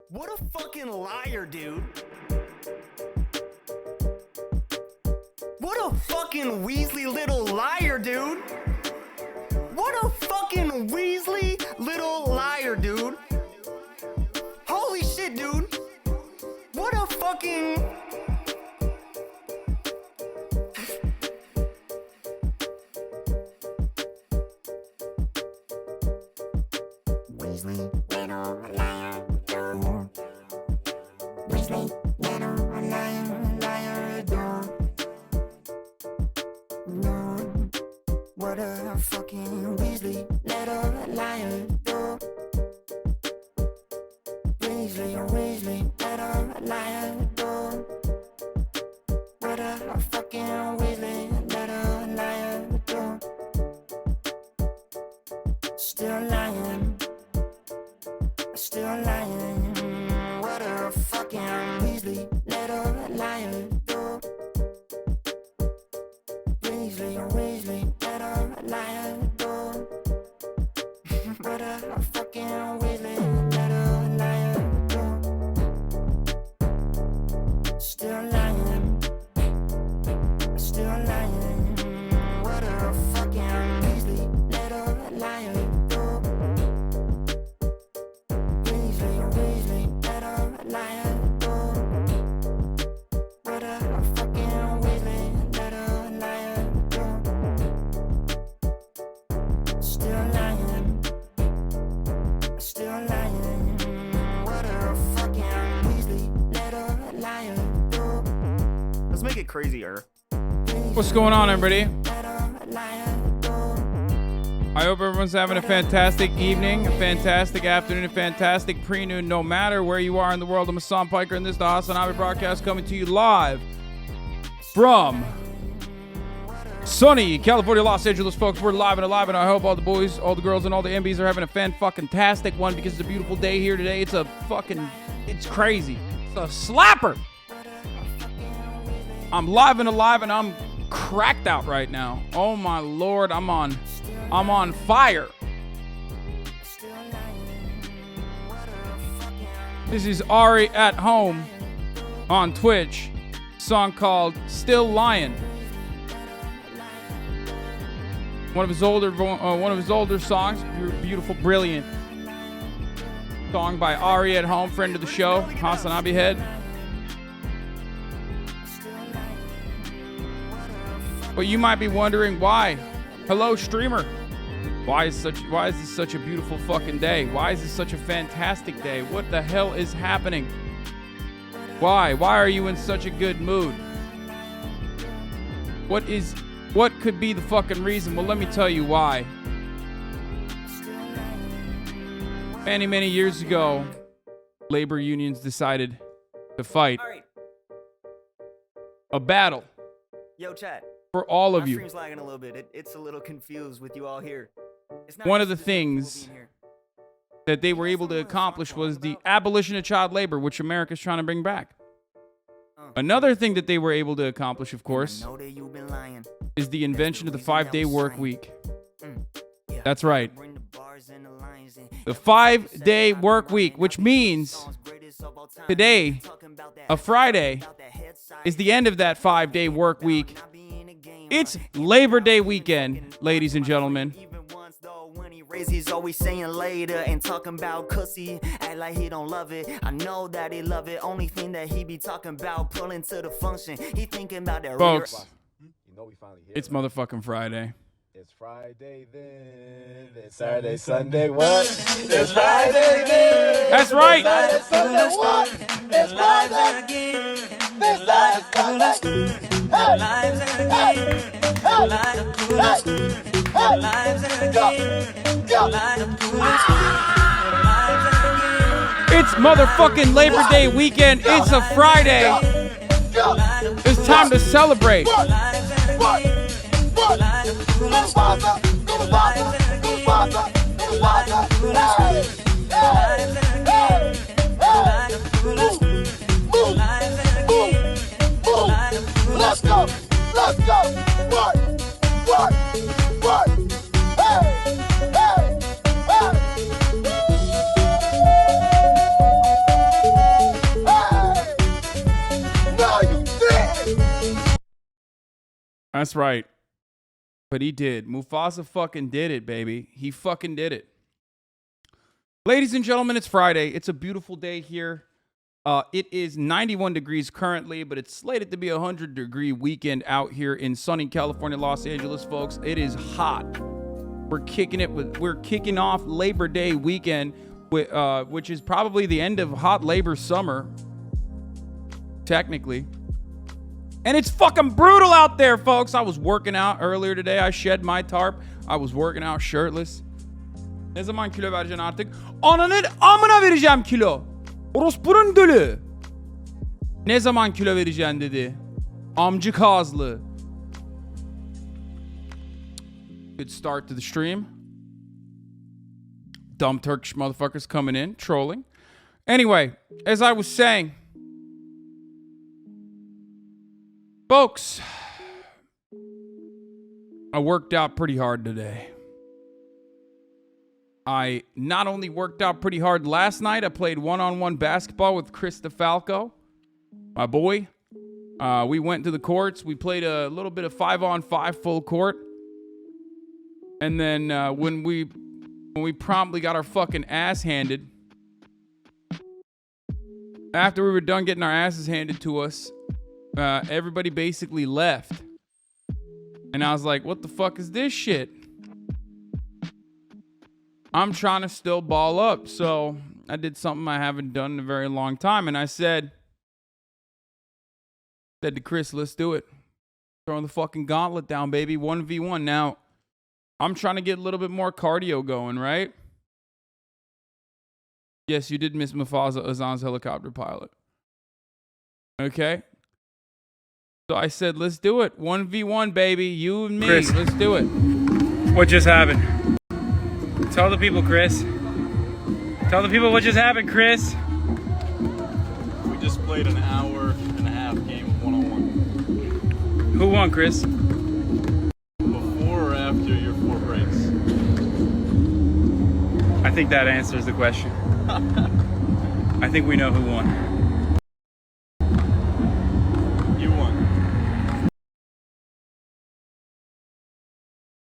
What a fucking liar, dude. What a fucking Weasley little liar, dude. What a fucking Weasley little liar, dude. Holy shit, dude. What a fucking... Weasley, little liar, dude. Weasley, little liar, liar, dude. Dude, what a fucking Weasley, little liar, dude. Weasley, little liar, dude. What a fucking Weasley, little liar, dude. Still lying. Still lying. What a fucking Weasley, little liar, dude. Weasley, little liar, dude. What a fucking Weasley, little liar, dude. Still lying. Still lying. What a fucking Weasley, little liar, dude. Weasley, little liar, dude. What a fucking Weasley, little liar, dude. Still lying. Still lying. What a fucking Weasley, little liar, dude. Let's make it crazier. What's going on, everybody? Little liar, dude. I hope everyone's having a fantastic evening, a fantastic afternoon, a fantastic pre-noon, no matter where you are in the world. I'm Hasan Piker, and this is the Hasanabi broadcast coming to you live from sunny California, Los Angeles, folks. We're live and alive, and I hope all the boys, all the girls, and all the MBs are having a fan-fucking-tastic one because it's a beautiful day here today. It's it's crazy. It's a slapper. I'm live and alive, and I'm cracked out right now. Oh my Lord, I'm on fire. This is Ari at Home on Twitch. Song called "Still Lying." One of his older songs. Beautiful, brilliant song by Ari at Home, friend of the show, Hasanabi head. But you might be wondering why. Hello, streamer. Why is this such a beautiful fucking day? Why is this such a fantastic day? What the hell is happening? Why? Why are you in such a good mood? What could be the fucking reason? Well, let me tell you why. Many years ago, labor unions decided to fight a battle Yo, chat. for all of My you. stream's lagging a little bit. It's a little confused with you all here. It's not One just of the specific people things being here. that they were able to accomplish was the abolition of child labor, which America's trying to bring back. Another thing that they were able to accomplish, of course, I know that you've been lying. is the invention of the 5-day work week. Yeah. That's right. Bring the bars and the lines in. The 5-day work week, which means today, a Friday, is the end of that 5-day work week. It's Labor Day weekend, ladies and gentlemen. When he raised, he's always saying later and talking about cussy. Act like he don't love it. I know that he love it. Only thing that he be talking about, pulling to the function. He thinking about that. Folks, You know we finally here. it's motherfucking Friday. It's Friday then. It's Saturday, Sunday, what? It's Friday then. That's right. Saturday, Sunday, what? It's Friday again. It's Saturday, Sunday. It's motherfucking Labor Day weekend. It's a Friday. It's time to celebrate. Let's go. What? Hey. That's right. But he did. Mufasa fucking did it, baby. He fucking did it. Ladies and gentlemen, it's Friday. It's a beautiful day here. It is 91 degrees currently, but it's slated to be a 100-degree weekend out here in sunny California, Los Angeles, folks. It is hot. We're kicking off Labor Day weekend, which is probably the end of hot labor summer, technically. And it's fucking brutal out there, folks. I was working out earlier today. I shed my tarp. I was working out shirtless. Ne zaman kilo vereceksin artık? Ananın amına vereceğim kilo. Orospunun dölü. Ne zaman kilo vereceksin dedi. Amcık ağızlı. Good start to the stream. Dumb Turkish motherfuckers coming in, trolling. Anyway, as I was saying, folks, I worked out pretty hard today. I not only worked out pretty hard last night, I played one-on-one basketball with Chris DeFalco, my boy. We went to the courts. We played a little bit of 5-on-5 full court. And then when we promptly got our fucking ass handed, after we were done getting our asses handed to us, everybody basically left. And I was like, what the fuck is this shit? I'm trying to still ball up. So I did something I haven't done in a very long time. And I said to Chris, let's do it. Throwing the fucking gauntlet down, baby. 1v1. Now, I'm trying to get a little bit more cardio going, right? Yes, you did miss Mufasa Azan's helicopter pilot. Okay. So I said, let's do it. 1v1, baby. You and me. Chris. Let's do it. What just happened? Tell the people, Chris. Tell the people what just happened, Chris. We just played an hour and a half game of one-on-one. Who won, Chris? Before or after your 4 breaks? I think that answers the question. I think we know who won. You won.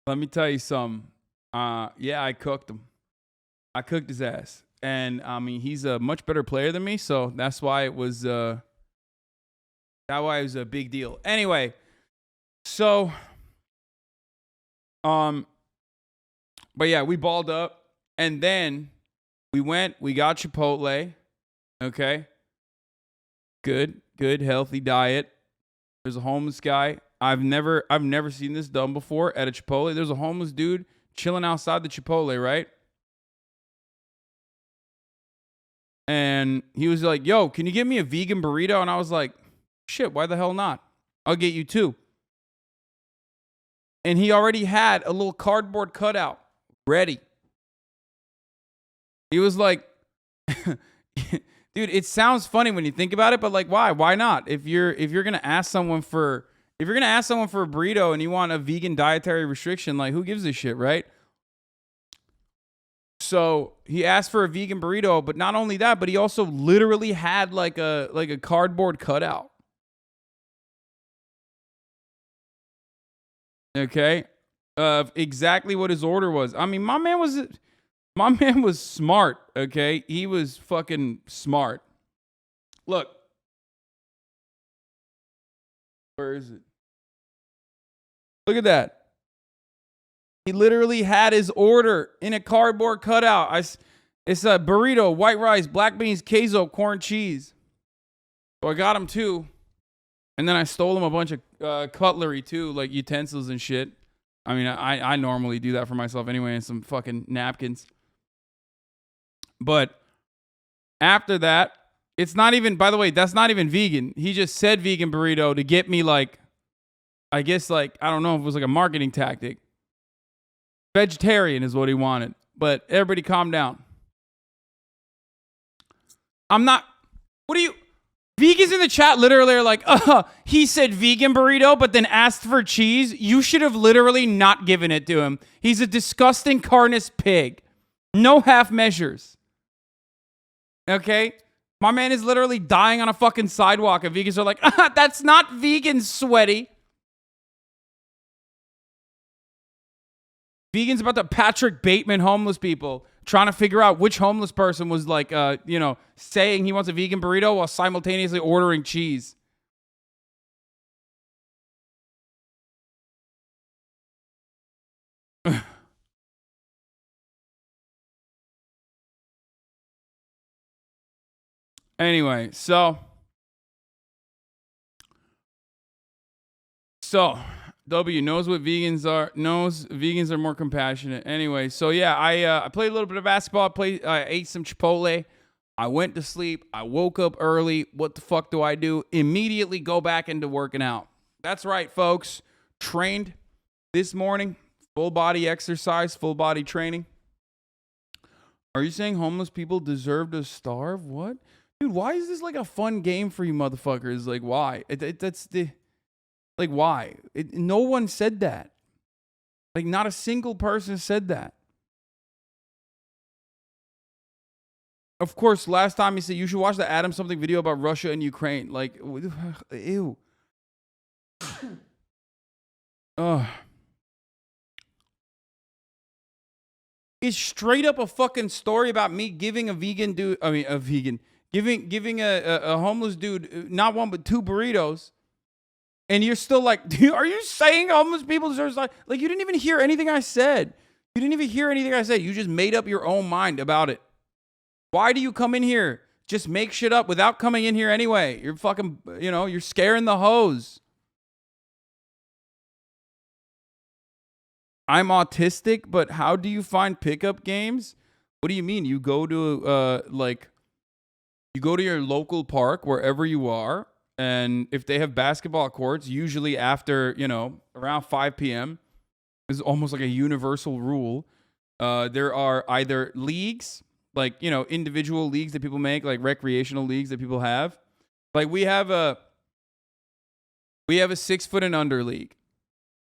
Let me tell you something. Yeah, I cooked him. I cooked his ass. And I mean, he's a much better player than me, so that's why it was a big deal. Anyway, so but yeah, we balled up and then we got Chipotle. Okay. Good, healthy diet. There's a homeless guy. I've never seen this done before at a Chipotle. There's a homeless dude chilling outside the Chipotle, right? And he was like, yo, can you give me a vegan burrito? And I was like, shit, why the hell not? I'll get you 2. And he already had a little cardboard cutout ready. He was like, dude, it sounds funny when you think about it, but like, why? Why not? If you're gonna ask someone for a burrito and you want a vegan dietary restriction, like who gives a shit, right? So he asked for a vegan burrito, but not only that, but he also literally had like a cardboard cutout. Okay, of exactly what his order was. I mean, my man was smart. Okay, he was fucking smart. Look, where is it? Look at that. He literally had his order in a cardboard cutout. It's a burrito, white rice, black beans, queso, corn cheese. So I got him 2. And then I stole him a bunch of cutlery too, like utensils and shit. I mean, I normally do that for myself anyway, and some fucking napkins. But after that, it's not even, by the way, that's not even vegan. He just said vegan burrito to get me like, I guess like, I don't know if it was like a marketing tactic. Vegetarian is what he wanted. But everybody calm down. Vegans in the chat literally are like, he said vegan burrito, but then asked for cheese. You should have literally not given it to him. He's a disgusting carnous pig. No half measures. Okay? My man is literally dying on a fucking sidewalk, and vegans are like, that's not vegan, sweaty. Vegans about to Patrick Bateman homeless people, trying to figure out which homeless person was like, saying he wants a vegan burrito while simultaneously ordering cheese. Anyway, so W knows what vegans are. Knows vegans are more compassionate. Anyway, so yeah, I played a little bit of basketball. I ate some Chipotle. I went to sleep. I woke up early. What the fuck do I do? Immediately go back into working out. That's right, folks. Trained this morning. Full body exercise. Full body training. Are you saying homeless people deserve to starve? What? Dude, why is this like a fun game for you motherfuckers? Like, why? Like, why? No one said that. Like, not a single person said that. Of course, last time he said, you should watch the Adam something video about Russia and Ukraine. Like, ew. It's straight up a fucking story about me giving a vegan dude, giving a homeless dude, not one, but 2 burritos. And you're still like, are you saying homeless people deserve like you didn't even hear anything I said. You didn't even hear anything I said. You just made up your own mind about it. Why do you come in here? Just make shit up without coming in here anyway. You're fucking, you're scaring the hoes. I'm autistic, but how do you find pickup games? What do you mean? You go to you go to your local park wherever you are. And if they have basketball courts, usually after, around 5 p.m., is almost like a universal rule. There are either leagues, like, individual leagues that people make, like recreational leagues that people have. Like we have a 6 foot and under league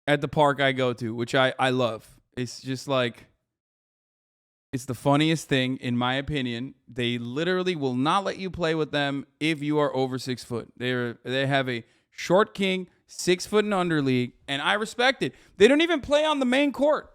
at the park I go to, which I love. It's just like, it's the funniest thing, in my opinion. They literally will not let you play with them if you are over 6 foot. They have a short king, 6 foot and under league, and I respect it. They don't even play on the main court.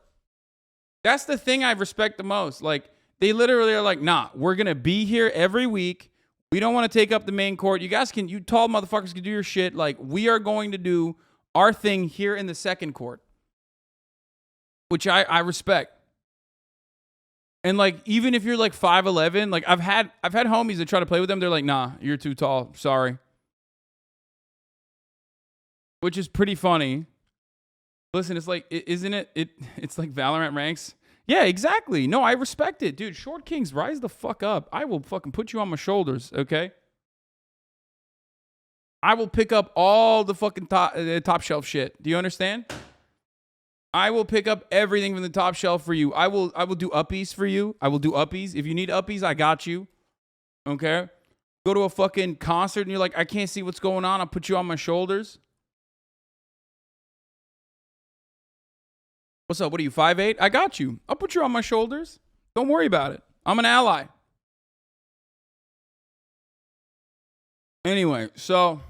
That's the thing I respect the most. Like, they literally are like, nah, we're going to be here every week. We don't want to take up the main court. You tall motherfuckers can do your shit. Like, we are going to do our thing here in the second court, which I respect. And like, even if you're like 5'11", like I've had homies that try to play with them. They're like, nah, you're too tall. Sorry. Which is pretty funny. Listen, it's like, isn't it? It's like Valorant ranks. Yeah, exactly. No, I respect it. Dude, short kings, rise the fuck up. I will fucking put you on my shoulders, okay? I will pick up all the fucking top shelf shit. Do you understand? I will pick up everything from the top shelf for you. I will do uppies for you. I will do uppies. If you need uppies, I got you. Okay? Go to a fucking concert and you're like, I can't see what's going on. I'll put you on my shoulders. What's up? What are you, 5'8"? I got you. I'll put you on my shoulders. Don't worry about it. I'm an ally. Anyway, so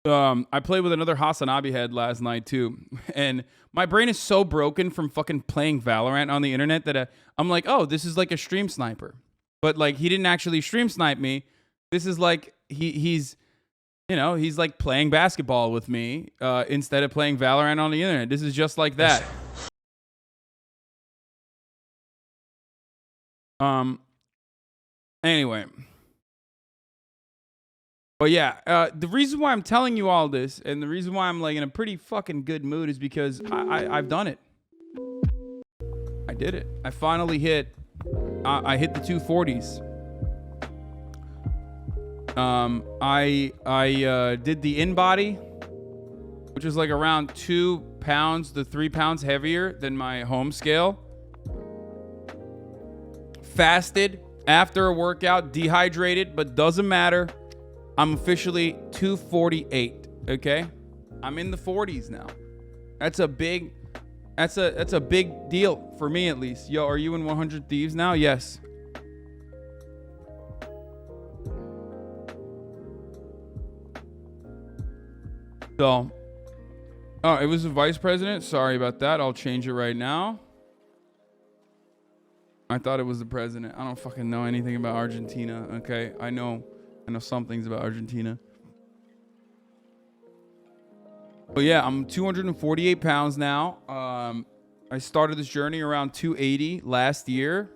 I played with another Hasanabi head last night too, and my brain is so broken from fucking playing Valorant on the internet that I'm like, oh, this is like a stream sniper, but like he didn't actually stream snipe me. This is like he's like playing basketball with me instead of playing Valorant on the internet. This is just like that. Anyway. But yeah, the reason why I'm telling you all this, and the reason why I'm like in a pretty fucking good mood, is because I've done it. I did it. I finally hit. I hit the 240s. I did the in body, which is like around 2 pounds to 3 pounds heavier than my home scale. Fasted after a workout, dehydrated, but doesn't matter. I'm officially 248, okay? I'm in the 40s now. That's a big deal for me, at least. Yo, are you in 100 Thieves now? Yes. So, Oh, it was the vice president. Sorry about that. I'll change it right now. I thought it was the president. I don't fucking know anything about Argentina. Okay, I know some things about Argentina. But yeah, I'm 248 pounds now. I started this journey around 280 last year.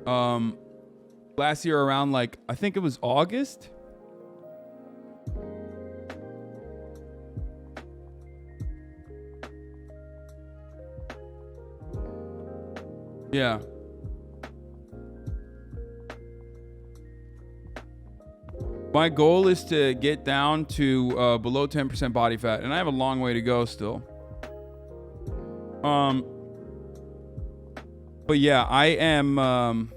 Last year around like, I think it was August. Yeah. My goal is to get down to below 10% body fat, and I have a long way to go still. But yeah, I am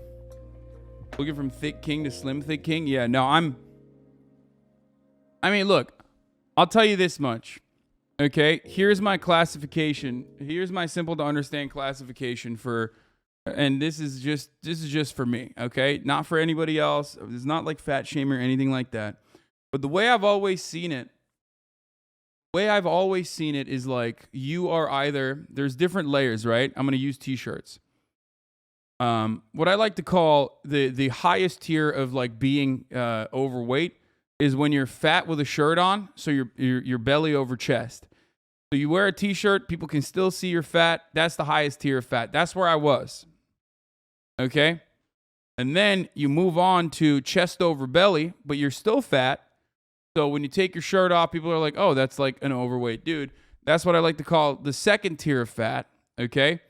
looking from thick king to slim thick king. Yeah, no, I mean, look, I'll tell you this much. Okay, here's my classification. Here's my simple to understand classification for, and this is just for me. Okay, not for anybody else. It's not like fat shame or anything like that. But the way I've always seen it, is like you are either, there's different layers, right? I'm gonna use t-shirts. What I like to call the highest tier of like being overweight is when you're fat with a shirt on, so your belly over chest. So you wear a t-shirt, people can still see you're fat. That's the highest tier of fat. That's where I was. Okay? And then you move on to chest over belly, but you're still fat. So when you take your shirt off, people are like, oh, that's like an overweight dude. That's what I like to call the second tier of fat. Okay?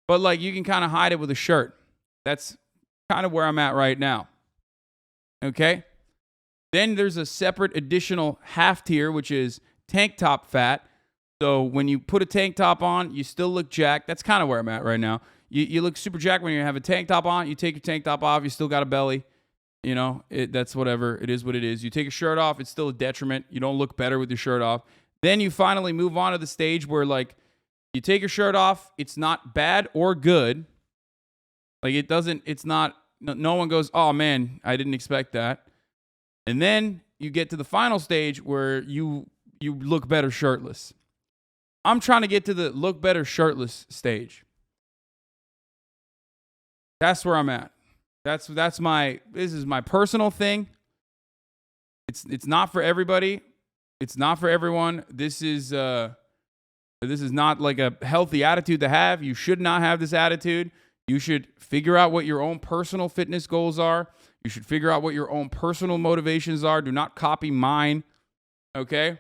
But like you can kind of hide it with a shirt. That's kind of where I'm at right now. Okay? Then there's a separate additional half tier, which is tank top fat. So when you put a tank top on, you still look jacked. That's kind of where I'm at right now. You look super jacked when you have a tank top on. You take your tank top off, you still got a belly. You know, that's whatever. It is what it is. You take your shirt off, it's still a detriment. You don't look better with your shirt off. Then you finally move on to the stage where, like, you take your shirt off. It's not bad or good. Like, it's not, no one goes, oh, man, I didn't expect that. And then you get to the final stage where you look better shirtless. I'm trying to get to the look better shirtless stage. That's where I'm at. This is my personal thing. It's not for everybody. It's not for everyone. This is not like a healthy attitude to have. You should not have this attitude. You should figure out what your own personal fitness goals are. You should figure out what your own personal motivations are. Do not copy mine. Okay?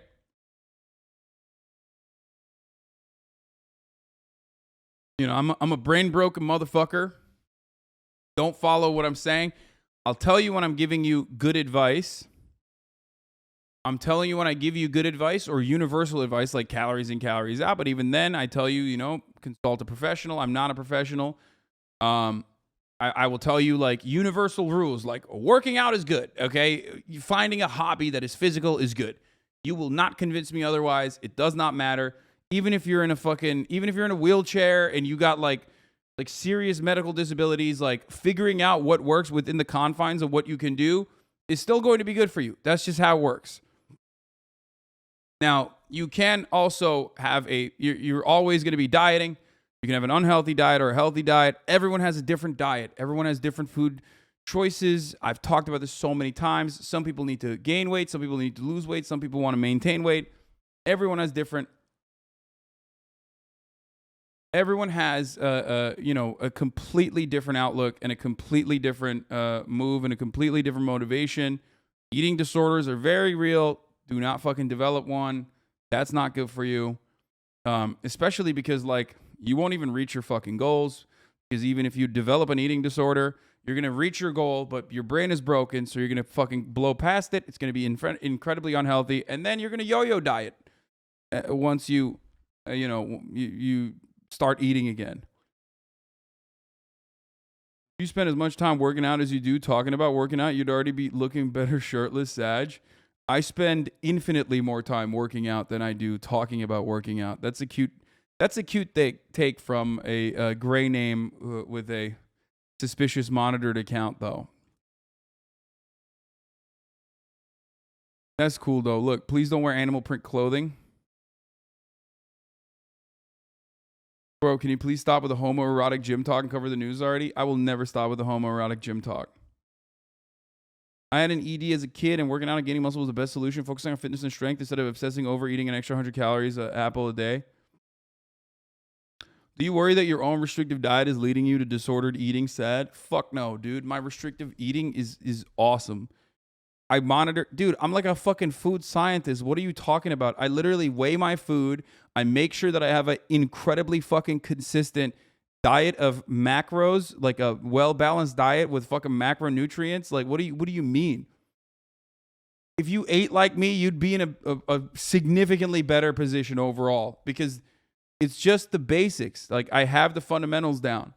You know, I'm a brain broken motherfucker. Don't follow what I'm saying. I'll tell you when I'm giving you good advice. I'm telling you when I give you good advice or universal advice like calories in, calories out. But even then, I tell you, consult a professional. I'm not a professional. I will tell you like universal rules, like working out is good. Okay. Finding a hobby that is physical is good. You will not convince me otherwise. It does not matter. Even if you're in a wheelchair and you got like serious medical disabilities, like figuring out what works within the confines of what you can do is still going to be good for you. That's just how it works. Now, you can also have you're always going to be dieting. You can have an unhealthy diet or a healthy diet. Everyone has a different diet. Everyone has different food choices. I've talked about this so many times. Some people need to gain weight. Some people need to lose weight. Some people want to maintain weight. Everyone has a completely different outlook and a completely different move and a completely different motivation. Eating disorders are very real. Do not fucking develop one. That's not good for you. Especially because like you won't even reach your fucking goals, because even if you develop an eating disorder, you're going to reach your goal, but your brain is broken. So you're going to fucking blow past it. It's going to be incredibly unhealthy. And then you're going to yo-yo diet once you start eating again. If you spend as much time working out as you do talking about working out, you'd already be looking better shirtless, Sag. I spend infinitely more time working out than I do talking about working out. That's a cute take from a gray name with a suspicious monitored account, though. That's cool, though. Look, please don't wear animal print clothing. Bro, can you please stop with the homoerotic gym talk and cover the news already? I will never stop with the homoerotic gym talk. I had an ED as a kid, and working out and gaining muscle was the best solution. Focusing on fitness and strength instead of obsessing over eating an extra 100 calories an apple a day. Do you worry that your own restrictive diet is leading you to disordered eating? Sad? Fuck no, dude. My restrictive eating is awesome. I monitor, dude, I'm like a fucking food scientist. What are you talking about? I literally weigh my food. I make sure that I have an incredibly fucking consistent diet of macros, like a well-balanced diet with fucking macronutrients. Like, what do you mean? If you ate like me, you'd be in a significantly better position overall, because it's just the basics. Like, I have the fundamentals down.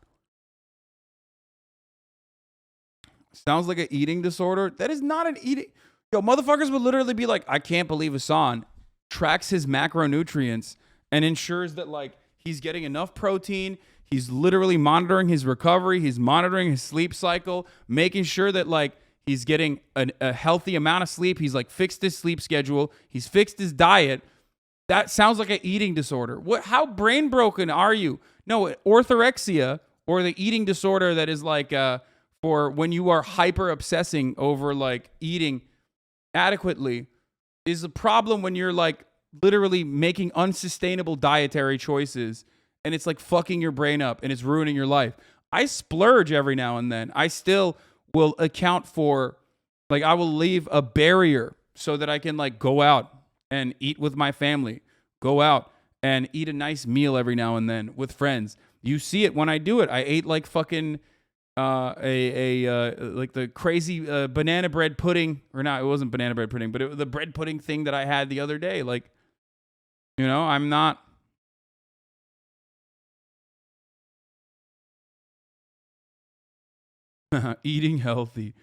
Sounds like an eating disorder. That is not an eating. Yo, motherfuckers would literally be like, I can't believe Hasan tracks his macronutrients and ensures that, like, he's getting enough protein. He's literally monitoring his recovery. He's monitoring his sleep cycle, making sure that, like, he's getting a healthy amount of sleep. He's, like, fixed his sleep schedule. He's fixed his diet. That sounds like an eating disorder. How brain broken are you? No, orthorexia, or the eating disorder that is like, for when you are hyper obsessing over like eating adequately, is a problem when you're like literally making unsustainable dietary choices, and it's like fucking your brain up and it's ruining your life. I splurge every now and then. I still will account for, like, I will leave a barrier so that I can like go out and eat with my family, go out and eat a nice meal every now and then with friends. You see it when I do it. I ate like fucking like the crazy banana bread pudding, or not, it wasn't banana bread pudding, but it was the bread pudding thing that I had the other day. Like, you know, I'm not. Eating healthy.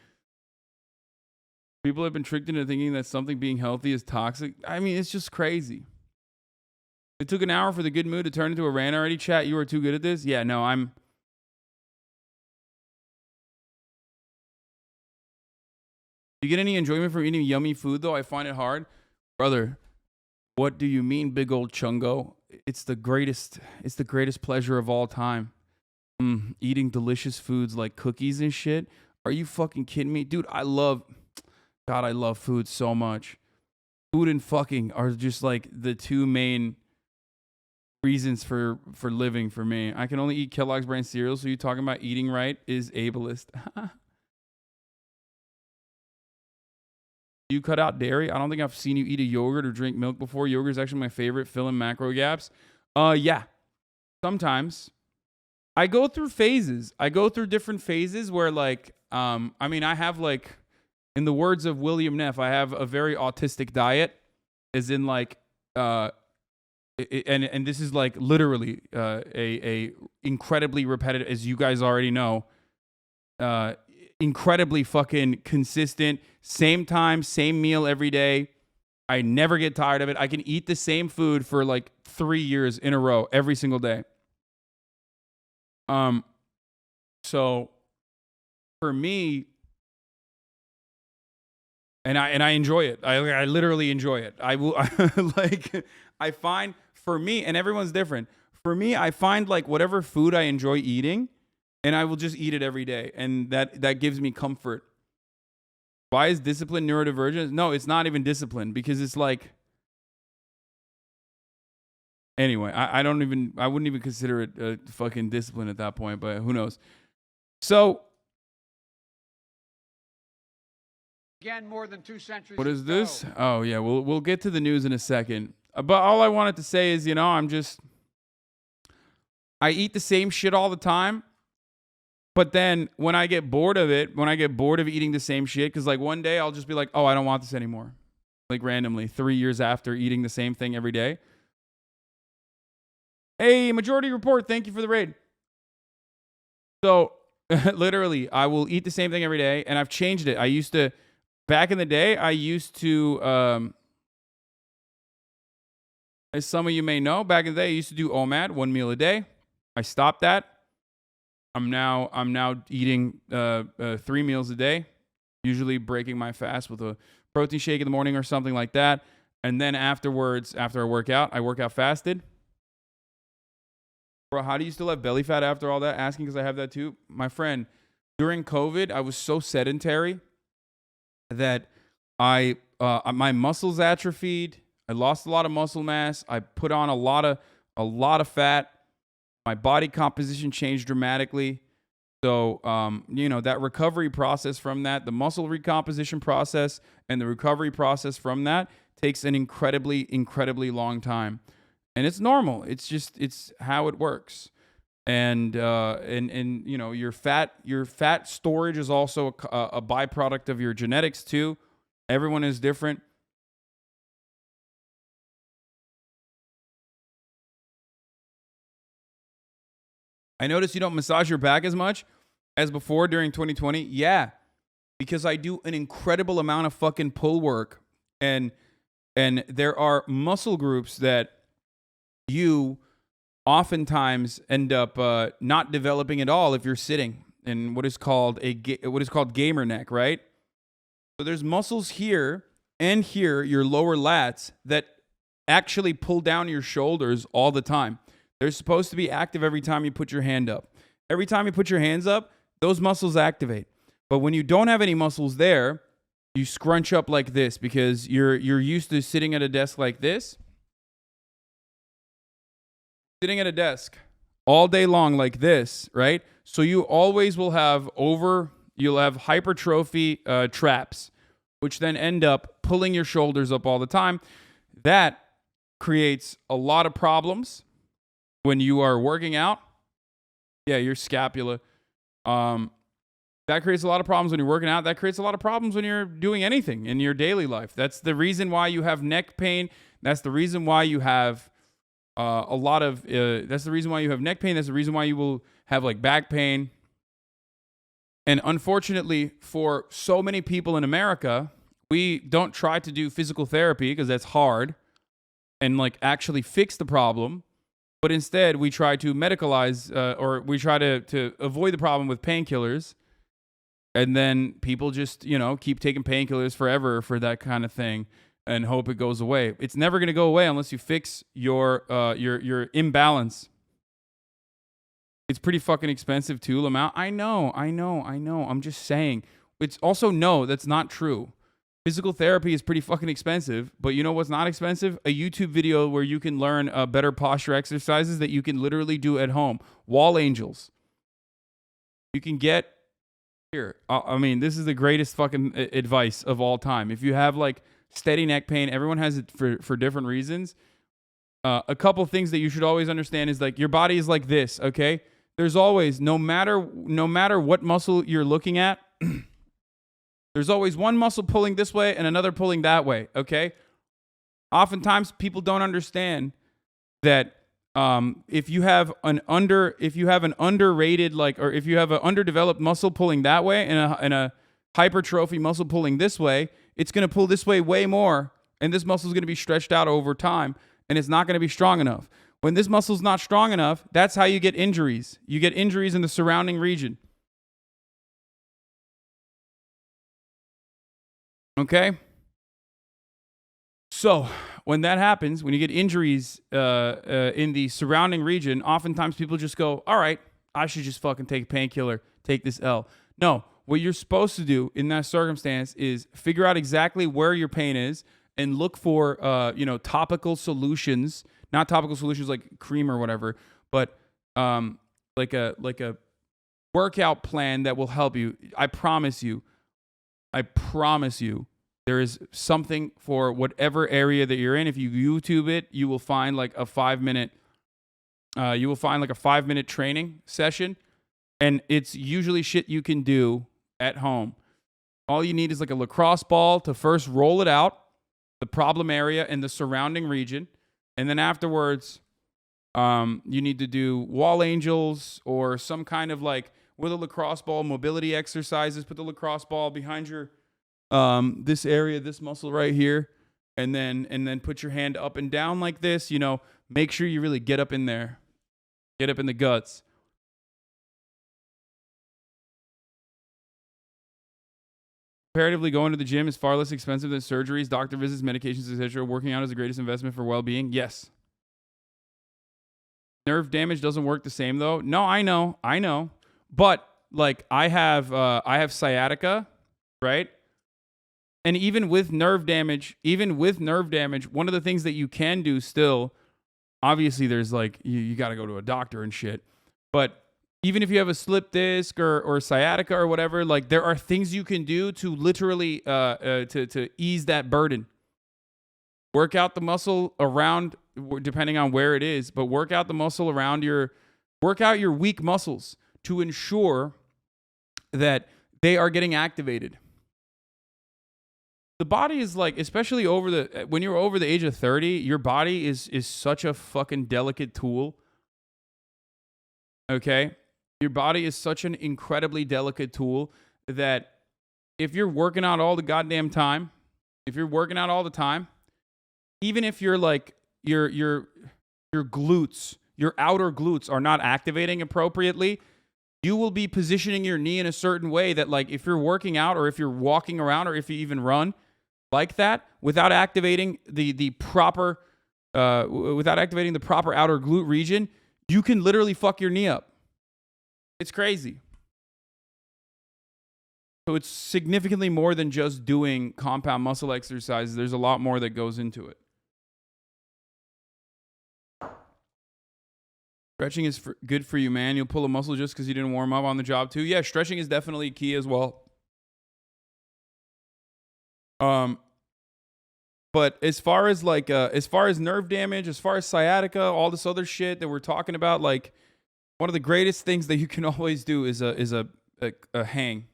People have been tricked into thinking that something being healthy is toxic. I mean, it's just crazy. It took an hour for the good mood to turn into a rant already. Chat, you are too good at this. Yeah, no, I'm. Do you get any enjoyment from eating yummy food, though? I find it hard. Brother, what do you mean, big old chungo? It's the greatest pleasure of all time. Eating delicious foods like cookies and shit. Are you fucking kidding me? Dude, I love food so much. Food and fucking are just like the two main reasons for living for me. I can only eat Kellogg's brand cereal, so you talking about eating right is ableist. You cut out dairy? I don't think I've seen you eat a yogurt or drink milk before. Yogurt is actually my favorite, filling macro gaps. Yeah. Sometimes. I go through phases. I go through different phases where, like, I mean, I have, like, in the words of William Neff, I have a very autistic diet, as in, like, and this is, like, literally a incredibly repetitive, as you guys already know, incredibly fucking consistent, same time, same meal every day. I never get tired of it. I can eat the same food for, like, 3 years in a row, every single day. So for me, and I enjoy it. I literally enjoy it. I will like, I find for me, and everyone's different. For me, I find like whatever food I enjoy eating, and I will just eat it every day. And that gives me comfort. Why is discipline neurodivergent? No, it's not even discipline, because it's like, anyway, I wouldn't even consider it a fucking discipline at that point, but who knows? So, again, more than 2 centuries. What is this? Oh yeah, we'll get to the news in a second. But all I wanted to say is, you know, I eat the same shit all the time. But then when I get bored of it, when I get bored of eating the same shit, because like one day I'll just be like, oh, I don't want this anymore. Like randomly, 3 years after eating the same thing every day. Hey, Majority Report, thank you for the raid. So, literally, I will eat the same thing every day, and I've changed it. Back in the day, as some of you may know, back in the day, I used to do OMAD, 1 meal a day. I stopped that. I'm now eating 3 meals a day, usually breaking my fast with a protein shake in the morning or something like that. And then afterwards, after I work out fasted. Bro, how do you still have belly fat after all that? Asking because I have that too. My friend, during COVID, I was so sedentary that my muscles atrophied. I lost a lot of muscle mass. I put on a lot of fat. My body composition changed dramatically. So, that recovery process from that, the muscle recomposition process and the recovery process from that takes an incredibly, incredibly long time. And it's normal. It's how it works. And your fat storage is also a byproduct of your genetics too. Everyone is different. I notice you don't massage your back as much as before during 2020. Yeah, because I do an incredible amount of fucking pull work. And there are muscle groups that you oftentimes end up not developing at all if you're sitting in what is called gamer neck, right? So there's muscles here and here, your lower lats, that actually pull down your shoulders all the time. They're supposed to be active every time you put your hand up. Every time you put your hands up, those muscles activate. But when you don't have any muscles there, you scrunch up like this because you're used to sitting at a desk like this. Sitting at a desk all day long like this, right? So you always will have you'll have hypertrophy traps, which then end up pulling your shoulders up all the time. That creates a lot of problems when you are working out. Yeah, your scapula. That creates a lot of problems when you're working out. That creates a lot of problems when you're doing anything in your daily life. That's the reason why you have neck pain. That's the reason why you have that's the reason why you have neck pain. That's the reason why you will have like back pain. And unfortunately, for so many people in America, we don't try to do physical therapy because that's hard and like actually fix the problem. But instead, we try to medicalize or we try to avoid the problem with painkillers. And then people just, keep taking painkillers forever for that kind of thing and hope it goes away. It's never going to go away unless you fix your imbalance. It's pretty fucking expensive too, Lamau. I know. I'm just saying. It's also, no, that's not true. Physical therapy is pretty fucking expensive, but you know what's not expensive? A YouTube video where you can learn better posture exercises that you can literally do at home. Wall angels. You can get here. This is the greatest fucking advice of all time. If you have like steady neck pain, everyone has it for different reasons. A couple things that you should always understand is like your body is like this, okay? There's always, no matter what muscle you're looking at, there's always one muscle pulling this way and another pulling that way, okay? Oftentimes people don't understand that if you have an underrated or if you have an underdeveloped muscle pulling that way and a hypertrophy muscle pulling this way, it's going to pull this way way more, and this muscle is going to be stretched out over time, and it's not going to be strong enough. When this muscle is not strong enough, that's how you get injuries. You get injuries in the surrounding region. Okay? So, when that happens, when you get injuries in the surrounding region, oftentimes people just go, all right, I should just fucking take a painkiller, take this L. No, what you're supposed to do in that circumstance is figure out exactly where your pain is and look for, topical solutions, not topical solutions like cream or whatever, but like a workout plan that will help you. I promise you, there is something for whatever area that you're in. If you YouTube it, you will find like a 5-minute training session, and it's usually shit you can do at home. All you need is like a lacrosse ball to first roll it out, the problem area and the surrounding region, and then afterwards, you need to do wall angels or some kind of like with a lacrosse ball mobility exercises. Put the lacrosse ball behind your this area, this muscle right here, and then put your hand up and down like this. Make sure you really get up in there, get up in the guts. Comparatively, going to the gym is far less expensive than surgeries, doctor visits, medications, etc. Working out is the greatest investment for well-being. Yes. Nerve damage doesn't work the same though. No, I know. But like I have sciatica, right? And even with nerve damage, one of the things that you can do still, obviously there's like you got to go to a doctor and shit. But even if you have a slip disc or sciatica or whatever, like there are things you can do to literally to ease that burden. Work out the muscle around, depending on where it is, but work out the muscle around work out your weak muscles to ensure that they are getting activated. The body is like, especially when you're over the age of 30, your body is such a fucking delicate tool. Okay? Your body is such an incredibly delicate tool that if you're working out all the goddamn time, even if you're like your glutes, your outer glutes are not activating appropriately, you will be positioning your knee in a certain way that, like, if you're working out or if you're walking around or if you even run like that without activating the proper outer glute region, you can literally fuck your knee up. It's crazy. So it's significantly more than just doing compound muscle exercises. There's a lot more that goes into it. Stretching is good for you, man. You'll pull a muscle just because you didn't warm up on the job too. Yeah, stretching is definitely key as well. But as far as nerve damage, as far as sciatica, all this other shit that we're talking about, like one of the greatest things that you can always do is a hang.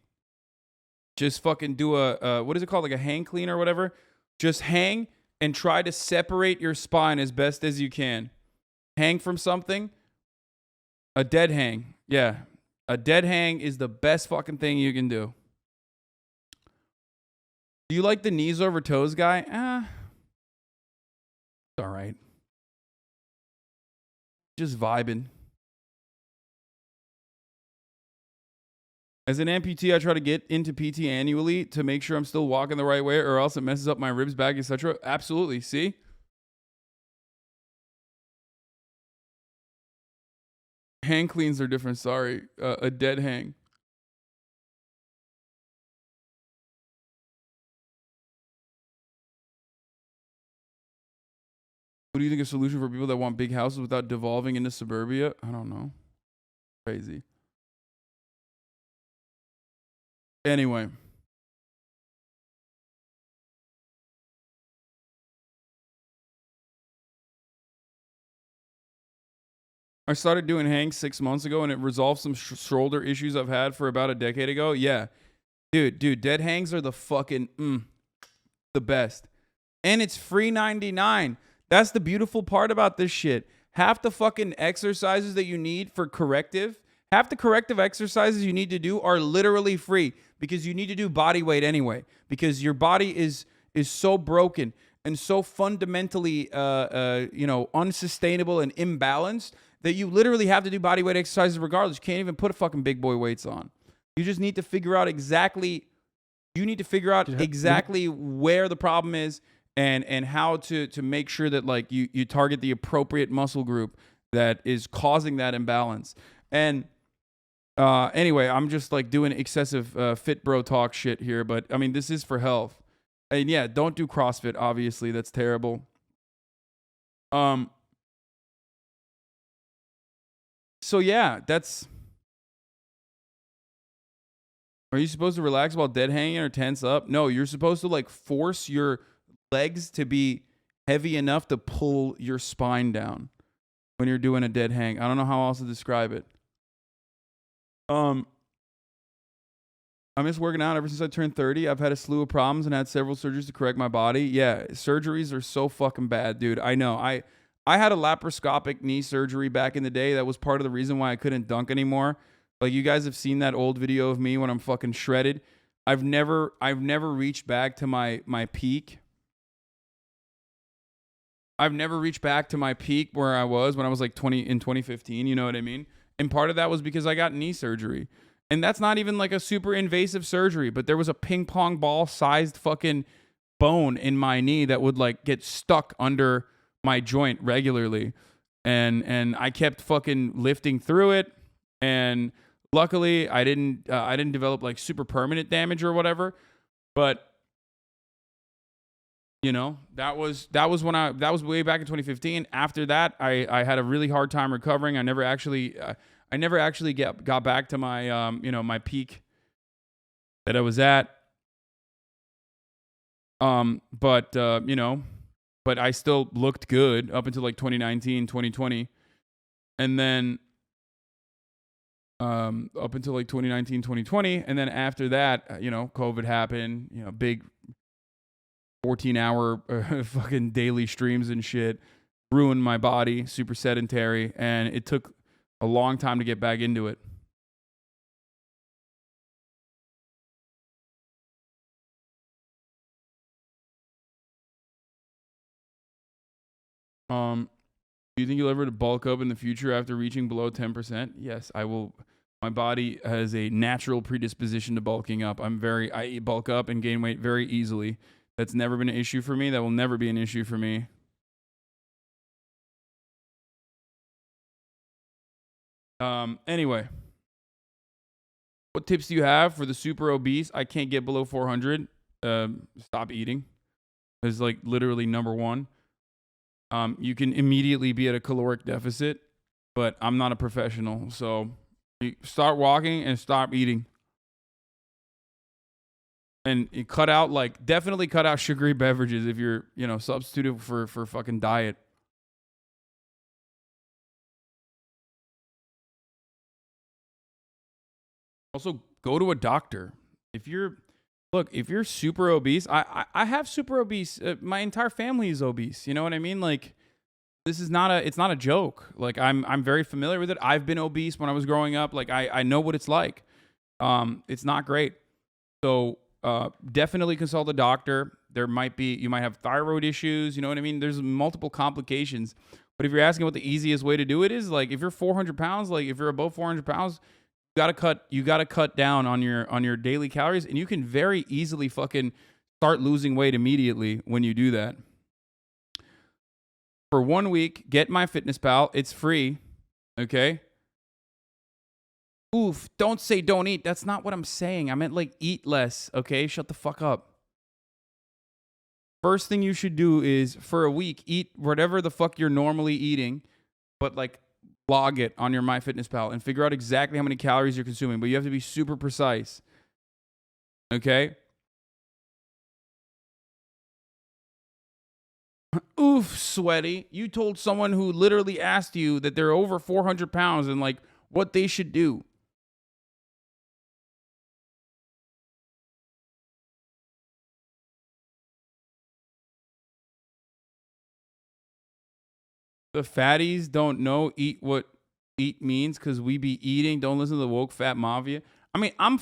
Just fucking do what is it called? Like a hang clean or whatever. Just hang and try to separate your spine as best as you can. Hang from something. A dead hang. Yeah. A dead hang is the best fucking thing you can do. Do you like the knees over toes guy? It's all right. Just vibing. As an amputee, I try to get into PT annually to make sure I'm still walking the right way, or else it messes up my ribs, back, etc. Absolutely. See? Hang cleans are different. Sorry. A dead hang. What do you think a solution for people that want big houses without devolving into suburbia? I don't know. Crazy. Anyway. I started doing hangs 6 months ago, and it resolved some shoulder issues I've had for about a decade ago. Yeah. Dude, dead hangs are the fucking, the best. And it's free 99. That's the beautiful part about this shit. Half the fucking exercises that you need for corrective, half the corrective exercises you need to do are literally free because you need to do body weight anyway, because your body is so broken and so fundamentally, unsustainable and imbalanced that you literally have to do body weight exercises regardless. You can't even put fucking big boy weights on. You just need to figure out exactly where the problem is and how to make sure that like you target the appropriate muscle group that is causing that imbalance. And anyway, I'm just like doing excessive fit bro talk shit here, but I mean, this is for health. And yeah, don't do CrossFit, obviously. That's terrible. So yeah, are you supposed to relax while dead hanging or tense up? No, you're supposed to like force your legs to be heavy enough to pull your spine down when you're doing a dead hang. I don't know how else to describe it. I miss working out ever since I turned 30. I've had a slew of problems and had several surgeries to correct my body. Yeah, surgeries are so fucking bad, dude. I know. I had a laparoscopic knee surgery back in the day. That was part of the reason why I couldn't dunk anymore. Like, you guys have seen that old video of me when I'm fucking shredded. I've never reached back to my peak. I've never reached back to my peak where I was when I was like 2015, you know what I mean? And part of that was because I got knee surgery. And that's not even like a super invasive surgery, but there was a ping pong ball sized fucking bone in my knee that would like get stuck under my joint regularly. and I kept fucking lifting through it, and luckily I didn't develop like super permanent damage or whatever, but you know, that was way back in 2015. After that, I had a really hard time recovering. I never actually got back to my my peak that I was at. But I still looked good up until like 2019, 2020. And then up until like 2019, 2020, and then after that, COVID happened, big 14-hour fucking daily streams and shit, ruined my body, super sedentary, and it took a long time to get back into it. Do you think you'll ever bulk up in the future after reaching below 10%? Yes, I will. My body has a natural predisposition to bulking up. I bulk up and gain weight very easily. That's never been an issue for me. That will never be an issue for me. Anyway, what tips do you have for the super obese? I can't get below 400. Stop eating. Is like literally number one. You can immediately be at a caloric deficit, but I'm not a professional, so you start walking and stop eating. And you definitely cut out sugary beverages if you're, substitute for fucking diet. Also, go to a doctor. If you're super obese, I have super obese. My entire family is obese. You know what I mean? Like, it's not a joke. Like, I'm very familiar with it. I've been obese when I was growing up. Like, I know what it's like. It's not great. So, definitely consult a doctor. You might have thyroid issues. You know what I mean? There's multiple complications. But if you're asking what the easiest way to do it is, like, if you're 400 pounds, like if you're above 400 pounds, you gotta cut down on your daily calories, and you can very easily fucking start losing weight immediately when you do that. For 1 week, get MyFitnessPal. It's free. Okay? Oof, don't say don't eat. That's not what I'm saying. I meant like eat less. Okay? Shut the fuck up. First thing you should do is for a week, eat whatever the fuck you're normally eating, but like log it on your MyFitnessPal and figure out exactly how many calories you're consuming, but you have to be super precise. Okay? Oof, sweaty. You told someone who literally asked you that they're over 400 pounds and like what they should do. The fatties don't know what eat means because we be eating. Don't listen to the woke fat mafia. I mean, I'm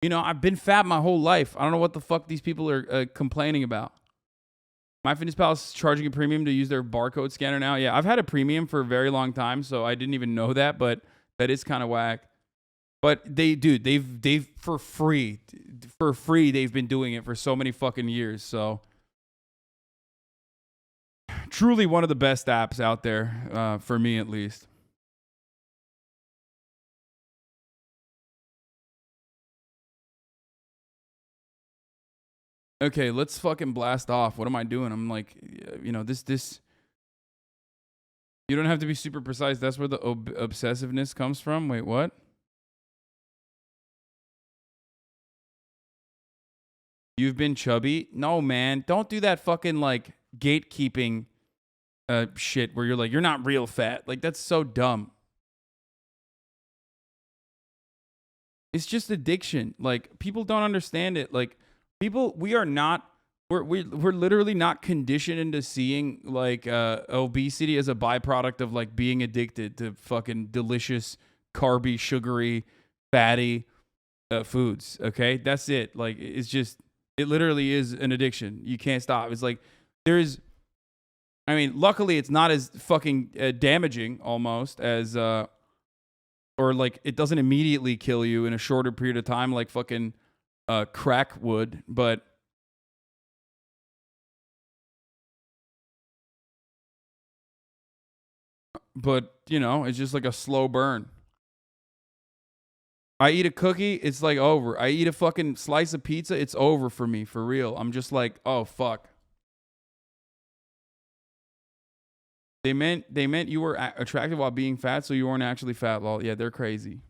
I've been fat my whole life. I don't know what the fuck these people are complaining about. MyFitnessPal is charging a premium to use their barcode scanner now. Yeah, I've had a premium for a very long time, so I didn't even know that, but that is kind of whack. But they've for free, they've been doing it for so many fucking years, so truly one of the best apps out there, for me at least. Okay, let's fucking blast off. What am I doing? I'm like, this. You don't have to be super precise. That's where the obsessiveness comes from. Wait, what? You've been chubby? No, man. Don't do that fucking like gatekeeping shit where you're like, you're not real fat. Like, that's so dumb. It's just addiction. Like, people don't understand it. Like, we're literally not conditioned into seeing like obesity as a byproduct of like being addicted to fucking delicious, carby, sugary, fatty foods. Okay, that's it. Like, it literally is an addiction. You can't stop. It's like luckily it's not as fucking damaging almost as or like it doesn't immediately kill you in a shorter period of time like fucking crack would, but but you know, it's just like a slow burn. I eat a cookie, it's like over. I eat a fucking slice of pizza, it's over for me, for real. I'm just like, oh fuck. They meant you were attractive while being fat, so you weren't actually fat, lol. Yeah, they're crazy.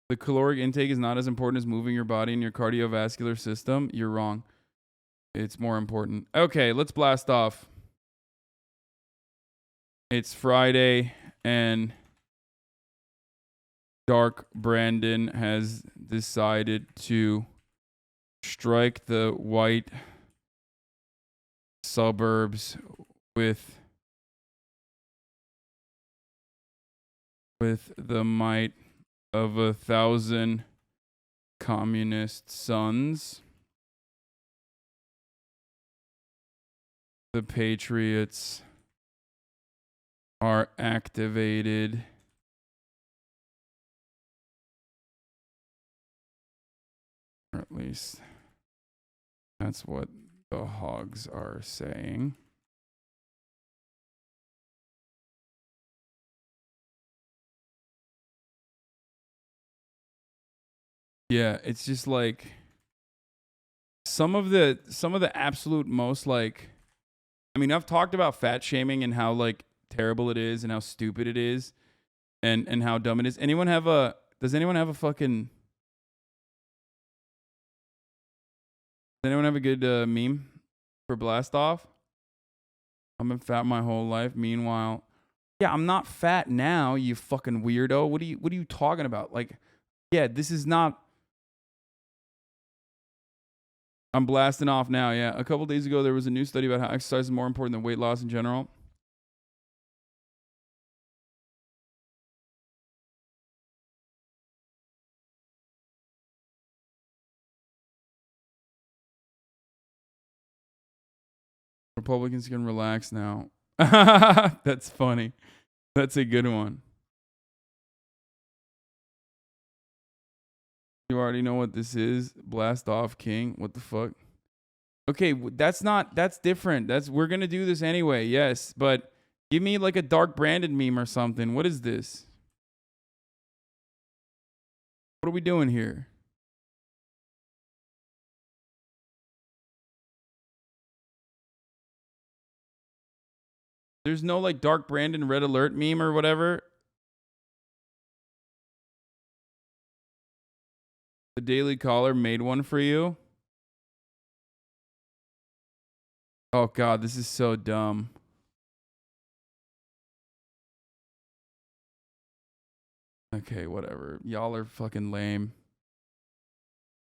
The caloric intake is not as important as moving your body and your cardiovascular system. You're wrong. It's more important. Okay, let's blast off. It's Friday, and Dark Brandon has decided to strike the white suburbs with the might of 1,000 communist sons. The Patriots are activated. Or at least that's what the hogs are saying. Yeah, it's just like some of the absolute most like, I mean, I've talked about fat shaming and how like terrible it is and how stupid it is and how dumb it is. Does anyone have a good meme for blast off? I've been fat my whole life. Meanwhile, yeah, I'm not fat now, you fucking weirdo. What are you talking about? Like, yeah, this is not. I'm blasting off now. Yeah, a couple days ago there was a new study about how exercise is more important than weight loss in general. Republicans can relax now. That's funny. That's a good one. You already know what this is. Blast off, King. What the fuck? Okay, that's different. We're gonna do this anyway, yes. But give me like a Dark Brandon meme or something. What is this? What are we doing here? There's no like Dark Brandon red alert meme or whatever. The Daily Caller made one for you. Oh God, this is so dumb. Okay, whatever. Y'all are fucking lame.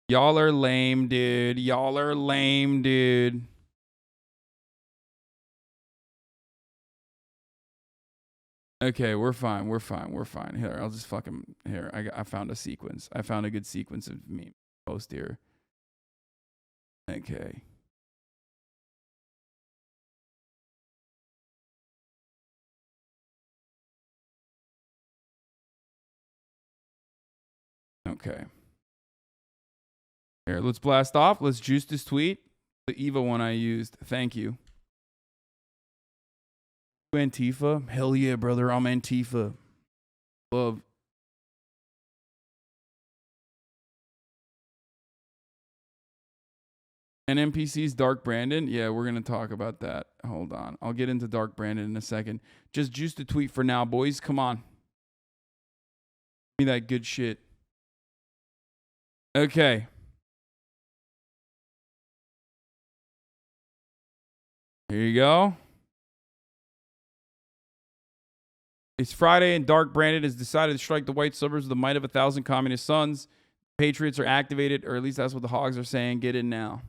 Y'all are lame, dude. Y'all are lame, dude. Okay, we're fine. We're fine. We're fine. Here, I'll just fucking here. I found a sequence. I found a good sequence of me post here. Okay. Okay. Here, let's blast off. Let's juice this tweet. The Eva one I used. Thank you. Antifa? Hell yeah, brother. I'm Antifa. Love. NPC's Dark Brandon? Yeah, we're going to talk about that. Hold on. I'll get into Dark Brandon in a second. Just juice the tweet for now, boys. Come on. Give me that good shit. Okay. Here you go. It's Friday and Dark Brandon has decided to strike the white suburbs with the might of 1,000 communist sons. Patriots are activated, or at least that's what the hogs are saying. Get in now.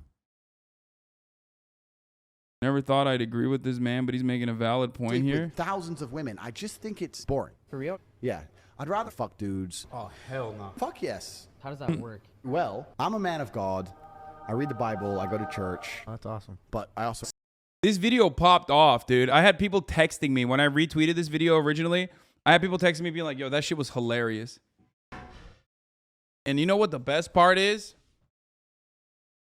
Never thought I'd agree with this man, but he's making a valid point here. With thousands of women. I just think it's boring. For real? Yeah. I'd rather fuck dudes. Oh, hell no. Fuck yes. How does that work? Well, I'm a man of God. I read the Bible. I go to church. Oh, that's awesome. But I also... This video popped off, dude. I had people texting me when I retweeted this video originally. I had people texting me being like, yo, that shit was hilarious. And you know what the best part is?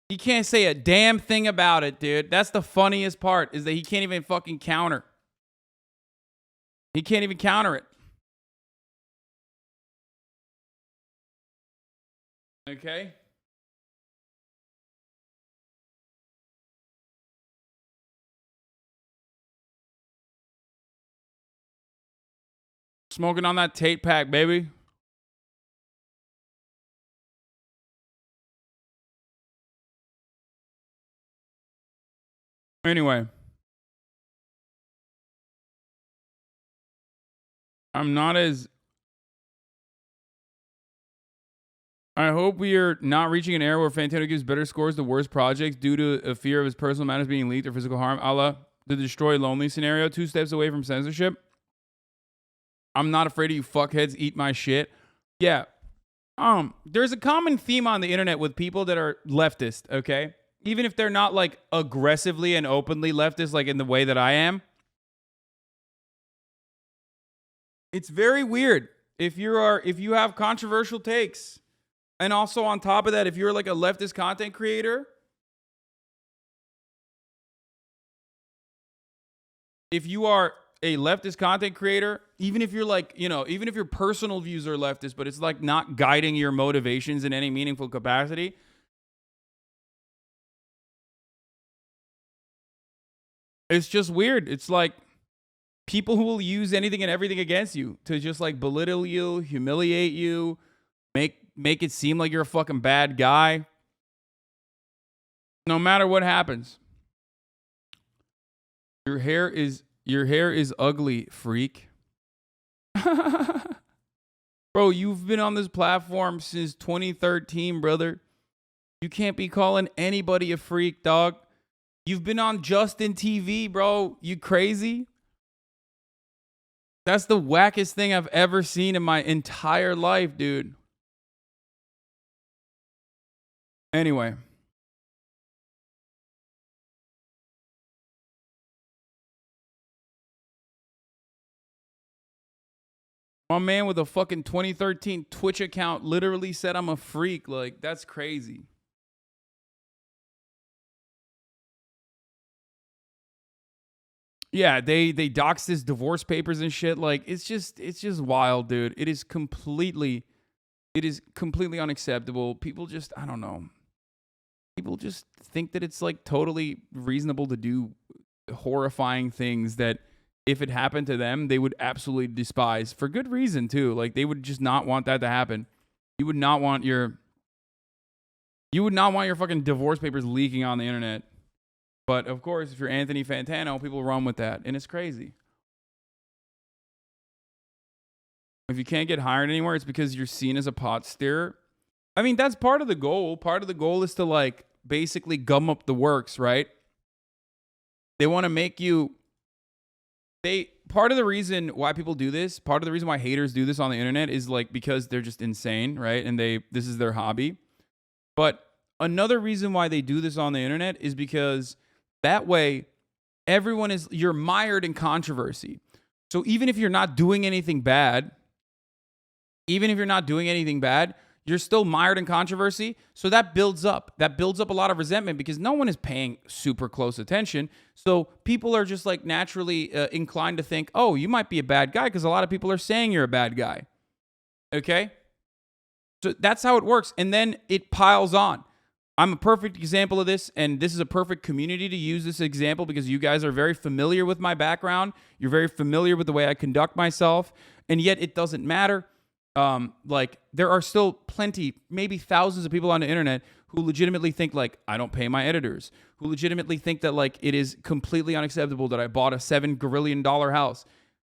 He can't say a damn thing about it, dude. That's the funniest part, is that he can't even fucking counter. He can't even counter it. Okay? Smoking on that Tate pack, baby. Anyway. I'm not as... I hope we are not reaching an era where Fantano gives better scores to worse projects due to a fear of his personal matters being leaked or physical harm, a la the Destroy Lonely scenario, 2 steps away from censorship. I'm not afraid of you fuckheads, eat my shit. Yeah. There's a common theme on the internet with people that are leftist, okay? Even if they're not like aggressively and openly leftist, like in the way that I am. It's very weird if you have controversial takes. And also on top of that, if you're like a leftist content creator, if you are a leftist content creator, even if you're like, you know, even if your personal views are leftist, but it's like not guiding your motivations in any meaningful capacity, it's just weird. It's like people who will use anything and everything against you to just like belittle you, humiliate you, make it seem like you're a fucking bad guy. No matter what happens. Your hair is ugly, freak. Bro, you've been on this platform since 2013, brother. You can't be calling anybody a freak, dog. You've been on Justin TV, bro. You crazy? That's the wackest thing I've ever seen in my entire life, dude. Anyway. My man with a fucking 2013 Twitch account literally said I'm a freak. Like, that's crazy. Yeah, they doxed his divorce papers and shit. Like, it's just wild, dude. It is completely unacceptable. People just, I don't know. People just think that it's like totally reasonable to do horrifying things that if it happened to them, they would absolutely despise for good reason too. Like they would just not want that to happen. You would not want your fucking divorce papers leaking on the internet. But of course, if you're Anthony Fantano, people run with that, and it's crazy. If you can't get hired anywhere, it's because you're seen as a pot stirrer. I mean, that's part of the goal. Part of the goal is to like basically gum up the works, right? They want to make you part of the reason why people do this, part of the reason why haters do this on the internet is like because they're just insane, right? And this is their hobby. But another reason why they do this on the internet is because that way you're mired in controversy. So even if you're not doing anything bad, you're still mired in controversy. So that builds up a lot of resentment because no one is paying super close attention. So people are just like naturally inclined to think, oh, you might be a bad guy because a lot of people are saying you're a bad guy. Okay? So that's how it works. And then it piles on. I'm a perfect example of this, and this is a perfect community to use this example because you guys are very familiar with my background. You're very familiar with the way I conduct myself, and yet it doesn't matter. Like there are still plenty, maybe thousands of people on the internet who legitimately think like I don't pay my editors, who legitimately think that like it is completely unacceptable that I bought a $7 gazillion house,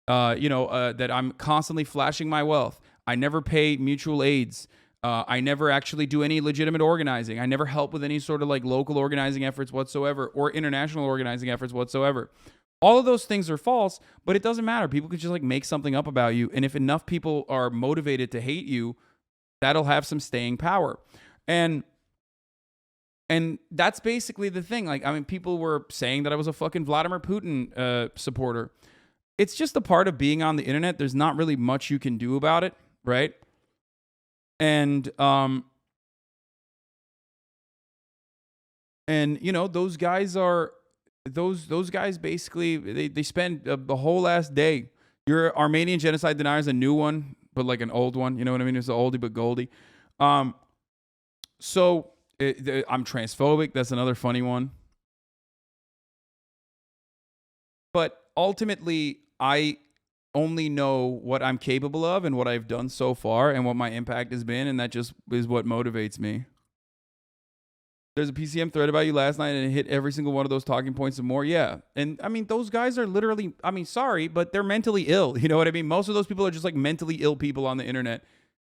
that I'm constantly flashing my wealth. I never pay mutual aids. I never actually do any legitimate organizing. I never help with any sort of like local organizing efforts whatsoever or international organizing efforts whatsoever. All of those things are false, but it doesn't matter. People can just like make something up about you. And if enough people are motivated to hate you, that'll have some staying power. And that's basically the thing. Like, I mean, people were saying that I was a fucking Vladimir Putin supporter. It's just a part of being on the internet. There's not really much you can do about it, right? And And you know, those guys are those guys basically they spend a whole last day. Your Armenian genocide denier is a new one, but like an old one. You know what I mean? It's an oldie but goldie. So I'm transphobic. That's another funny one. But ultimately, I only know what I'm capable of and what I've done so far and what my impact has been, and that just is what motivates me. There's a PCM thread about you last night, and it hit every single one of those talking points and more. Yeah. And I mean, those guys are literally, I mean, sorry, but they're mentally ill. You know what I mean? Most of those people are just like mentally ill people on the internet.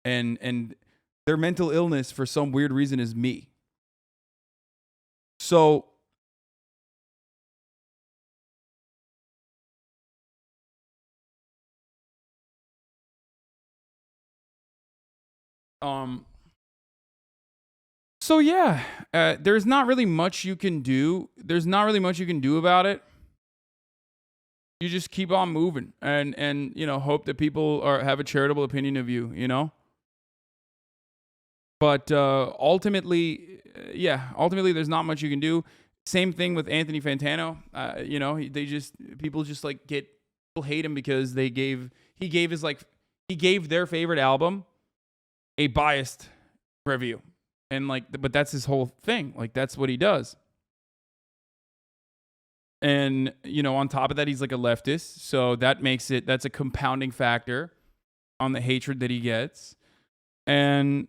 And their mental illness for some weird reason is me. So So yeah, there's not really much you can do. There's not really much you can do about it. You just keep on moving and you know, hope that people have a charitable opinion of you, you know? But ultimately, ultimately there's not much you can do. Same thing with Anthony Fantano. You know, people just like people hate him because he gave their favorite album a biased review. And like, but that's his whole thing. Like, that's what he does. And, you know, on top of that, he's like a leftist. So that's a compounding factor on the hatred that he gets. And,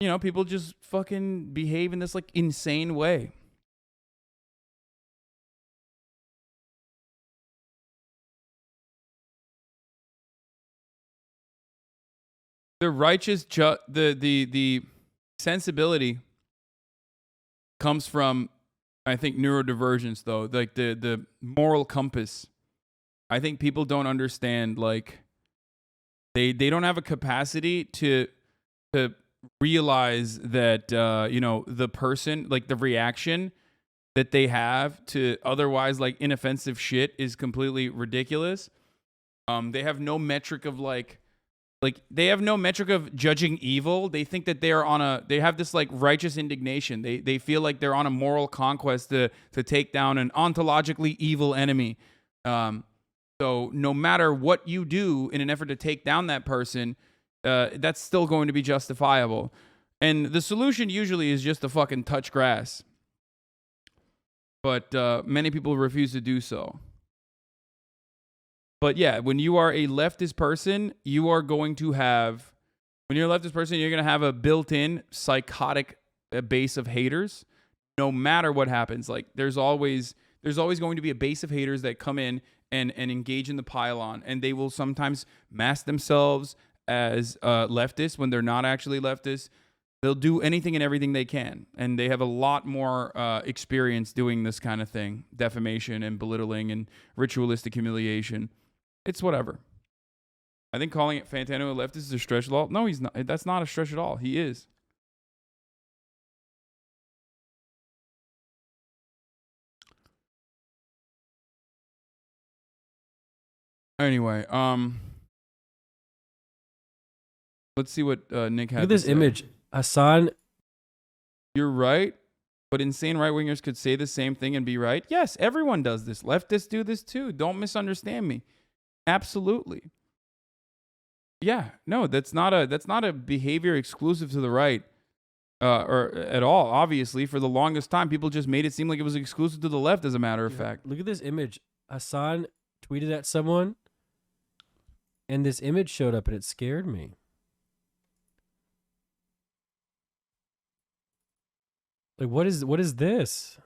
you know, people just fucking behave in this like insane way. The righteous, the sensibility comes from, I think, neurodivergence, though, like the moral compass. I think people don't understand, like, they don't have a capacity to realize that, you know, the person, like the reaction that they have to otherwise like inoffensive shit is completely ridiculous. They have no metric of like they have no metric of judging evil. They think that they have this like righteous indignation. They feel like they're on a moral conquest to take down an ontologically evil enemy. So no matter what you do in an effort to take down that person, that's still going to be justifiable. And the solution usually is just to fucking touch grass. But many people refuse to do so. But yeah, when you are a leftist person, you're going to have a built-in psychotic base of haters, no matter what happens. Like there's always going to be a base of haters that come in and engage in the pile-on, and they will sometimes mask themselves as leftists when they're not actually leftists. They'll do anything and everything they can, and they have a lot more experience doing this kind of thing, defamation and belittling and ritualistic humiliation. It's whatever. I think calling it Fantano a leftist is a stretch at all. No, he's not. That's not a stretch at all. He is. Anyway, let's see what Nick had. Look at this image. Hasan. You're right, but insane right-wingers could say the same thing and be right. Yes, everyone does this. Leftists do this too. Don't misunderstand me. Absolutely. Yeah, no, that's not a behavior exclusive to the right, or at all. Obviously, for the longest time, people just made it seem like it was exclusive to the left. As a matter of fact, look at this image. Hasan tweeted at someone, and this image showed up, and it scared me. Like, what is this?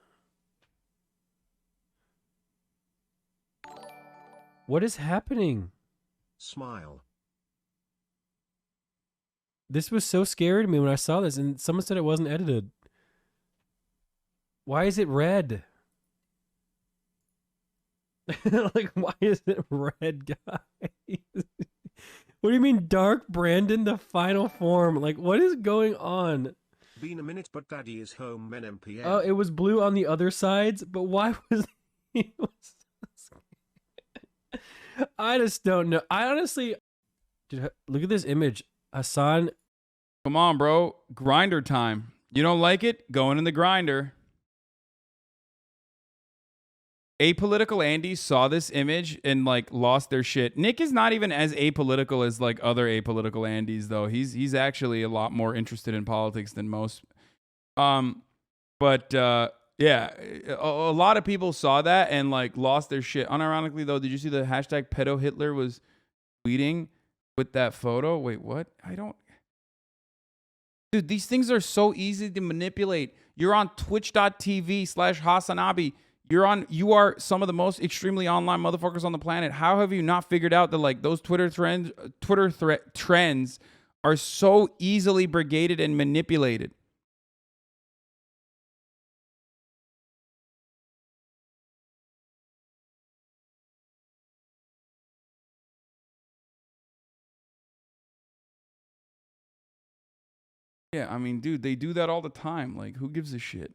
What is happening? Smile. This was so scary to me when I saw this, and someone said it wasn't edited. Why is it red? Like, why is it red, guys? What do you mean, Dark Brandon, the final form? Like, what is going on? Been a minute, but Daddy is home, men MPN. Oh, it was blue on the other sides, but why was he? I just don't know. I honestly, dude, look at this image. Hasan. Come on, bro. Grinder time. You don't like it? Going in the grinder. apolitical Andy saw this image and like lost their shit. Nick is not even as apolitical as like other apolitical Andys though. He's actually a lot more interested in politics than most. But yeah, a lot of people saw that and like lost their shit. Unironically though, did you see the hashtag pedo Hitler was tweeting with that photo? Wait, what? I don't. Dude, these things are so easy to manipulate. You're on twitch.tv/Hasanabi. You are some of the most extremely online motherfuckers on the planet. How have you not figured out that like those Twitter trends are so easily brigaded and manipulated? Yeah, I mean, dude, they do that all the time. Like, who gives a shit?